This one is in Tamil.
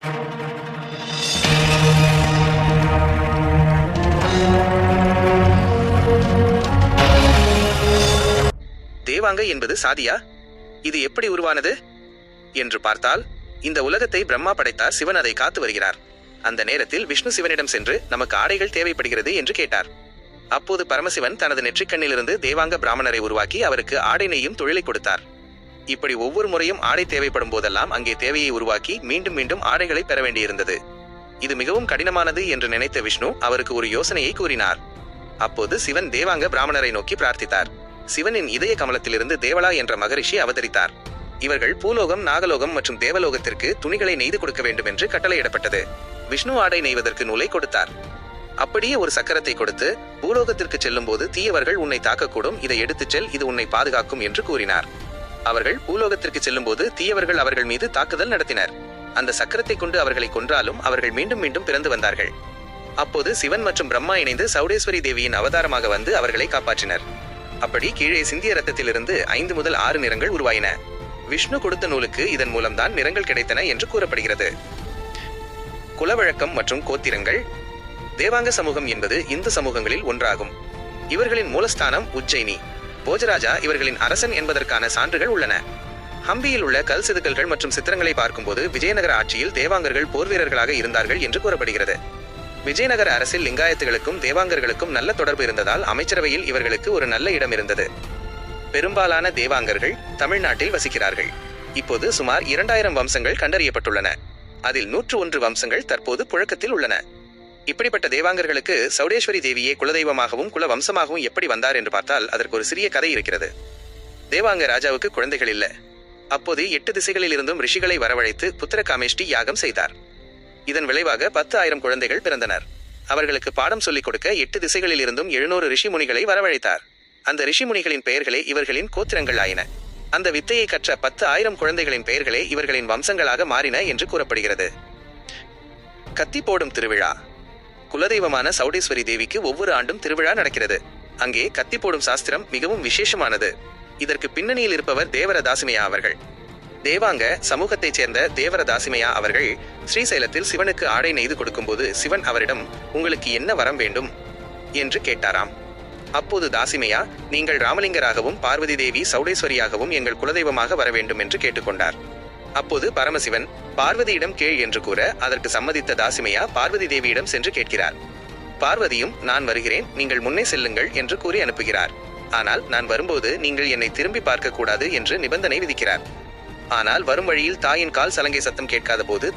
தேவாங்க என்பது சாதியா? இது எப்படி உருவானது என்று பார்த்தால், இந்த உலகத்தை பிரம்மா படைத்தார், சிவன் அதை காத்து வருகிறார். அந்த நேரத்தில் விஷ்ணு சிவனிடம் சென்று நமக்கு ஆடைகள் தேவைப்படுகிறது என்று கேட்டார். அப்போது பரமசிவன் தனது நெற்றிக்கண்ணிலிருந்து தேவாங்க பிராமணரை உருவாக்கி அவருக்கு ஆடை நெய்யும் தொழிலை கொடுத்தார். இப்படி ஒவ்வொரு முறையும் ஆடை தேவைப்படும் போதெல்லாம் அங்கே தேவையை உருவாக்கி மீண்டும் மீண்டும் ஆடைகளை பெற வேண்டியிருந்தது. இது மிகவும் கடினமானது என்று நினைத்த விஷ்ணு அவருக்கு ஒரு யோசனையை கூறினார். அப்போது சிவன் தேவாங்க பிராமணரை நோக்கி பிரார்த்தித்தார். சிவனின் இதய கமலத்திலிருந்து தேவலா என்ற மகரிஷி அவதரித்தார். இவர்கள் பூலோகம், நாகலோகம் மற்றும் தேவலோகத்திற்கு துணிகளை நெய்து கொடுக்க வேண்டும் என்று கட்டளையிடப்பட்டது. விஷ்ணு ஆடை நெய்வதற்கு நூலை கொடுத்தார். அப்படியே ஒரு சக்கரத்தை கொடுத்து, பூலோகத்திற்கு செல்லும் போது தீயவர்கள் உன்னை தாக்கக்கூடும், இதை எடுத்துச் செல், இது உன்னை பாதுகாக்கும் என்று கூறினார். அவர்கள் பூலோகத்திற்கு செல்லும் போது தீயவர்கள் அவர்கள் மீது தாக்குதல் நடத்தினர். அந்த சக்கரத்தை கொண்டு அவர்களை கொன்றாலும் அவர்கள் மீண்டும் மீண்டும் பிறந்து வந்தார்கள். அப்போது சிவன் மற்றும் பிரம்மா இணைந்து சௌடேஸ்வரி தேவியின் அவதாரமாக வந்து அவர்களை காப்பாற்றினர். அப்படி கீழே சிந்திய ரத்தத்திலிருந்து 5 முதல் 6 நிறங்கள் உருவாயின. விஷ்ணு கொடுத்த நூலுக்கு இதன் மூலம்தான் நிறங்கள் கிடைத்தன என்று கூறப்படுகிறது. குலவழக்கம் மற்றும் கோத்திரங்கள். தேவாங்க சமூகம் என்பது இந்து சமூகங்களில் ஒன்றாகும். இவர்களின் மூலஸ்தானம் உஜ்ஜயினி. போஜராஜா இவர்களின் அரசன் என்பதற்கான சான்றுகள் உள்ளன. ஹம்பியில் உள்ள கல் செதுக்கல்கள் மற்றும் சித்திரங்களை பார்க்கும்போது விஜயநகர ஆட்சியில் தேவாங்கர்கள் போர்வீரர்களாக இருந்தார்கள் என்று கூறப்படுகிறது. விஜயநகர அரசில் லிங்காயத்துகளுக்கும் தேவாங்கர்களுக்கும் நல்ல தொடர்பு இருந்ததால் அமைச்சரவையில் இவர்களுக்கு ஒரு நல்ல இடம் இருந்தது. பெரும்பாலான தேவாங்கர்கள் தமிழ்நாட்டில் வசிக்கிறார்கள். இப்போது சுமார் 2000 வம்சங்கள் கண்டறியப்பட்டுள்ளன. அதில் 101 வம்சங்கள் தற்போது புழக்கத்தில் உள்ளன. இப்படிப்பட்ட தேவாங்கர்களுக்கு சௌடேஸ்வரி தேவியே குலதெய்வமாகவும் குல வம்சமாகவும் எப்படி வந்தார் என்று பார்த்தால் அதற்கு ஒரு சிறிய கதை இருக்கிறது. தேவாங்க ராஜாவுக்கு குழந்தைகள் இல்லை. அப்போது 8 திசைகளில் இருந்தும் ரிஷிகளை வரவழைத்து புத்திர காமேஷ்டி யாகம் செய்தார். இதன் விளைவாக 10,000 குழந்தைகள் பிறந்தனர். அவர்களுக்கு பாடம் சொல்லிக் கொடுக்க 8 திசைகளில் இருந்தும் 700 ரிஷி முனிகளை வரவழைத்தார். அந்த ரிஷி முனிகளின் பெயர்களே இவர்களின் கோத்திரங்கள் ஆயின. அந்த வித்தையை கற்ற 10,000 குழந்தைகளின் பெயர்களே இவர்களின் வம்சங்களாக மாறின என்று கூறப்படுகிறது. கத்தி போடும் திருவிழா. குலதெய்வமான சௌடேஸ்வரி தேவிக்கு ஒவ்வொரு ஆண்டும் திருவிழா நடக்கிறது. அங்கே கத்தி போடும் சாஸ்திரம் மிகவும் விசேஷமானது. இதற்கு பின்னணியில் இருப்பவர் தேவர தாசிமையா அவர்கள். தேவாங்க சமூகத்தைச் சேர்ந்த தேவர தாசிமையா அவர்கள் ஸ்ரீசைலத்தில் சிவனுக்கு ஆடை நெய்து கொடுக்கும்போது சிவன் அவரிடம் உங்களுக்கு என்ன வரம் வேண்டும் என்று கேட்டாராம். அப்போது தாசிமையா, நீங்கள் ராமலிங்கராகவும் பார்வதி தேவி சௌடேஸ்வரியாகவும் எங்கள் குலதெய்வமாக வர வேண்டும் என்று கேட்டுக்கொண்டார். அப்போது பரமசிவன் பார்வதியிடம் கேள் என்று கூற அதற்கு சம்மதித்த தாசிமையா பார்வதி தேவியிடம் சென்று கேட்கிறார். பார்வதியும் நான் வருகிறேன், நீங்கள் முன்னே செல்லுங்கள் என்று கூறி அனுப்புகிறார். ஆனால் நான் வரும்போது நீங்கள் என்னை திரும்பி பார்க்க கூடாது என்று நிபந்தனை விதிக்கிறார். ஆனால் வரும் வழியில் தாயின் கால் சலங்கை சத்தம் கேட்காத போது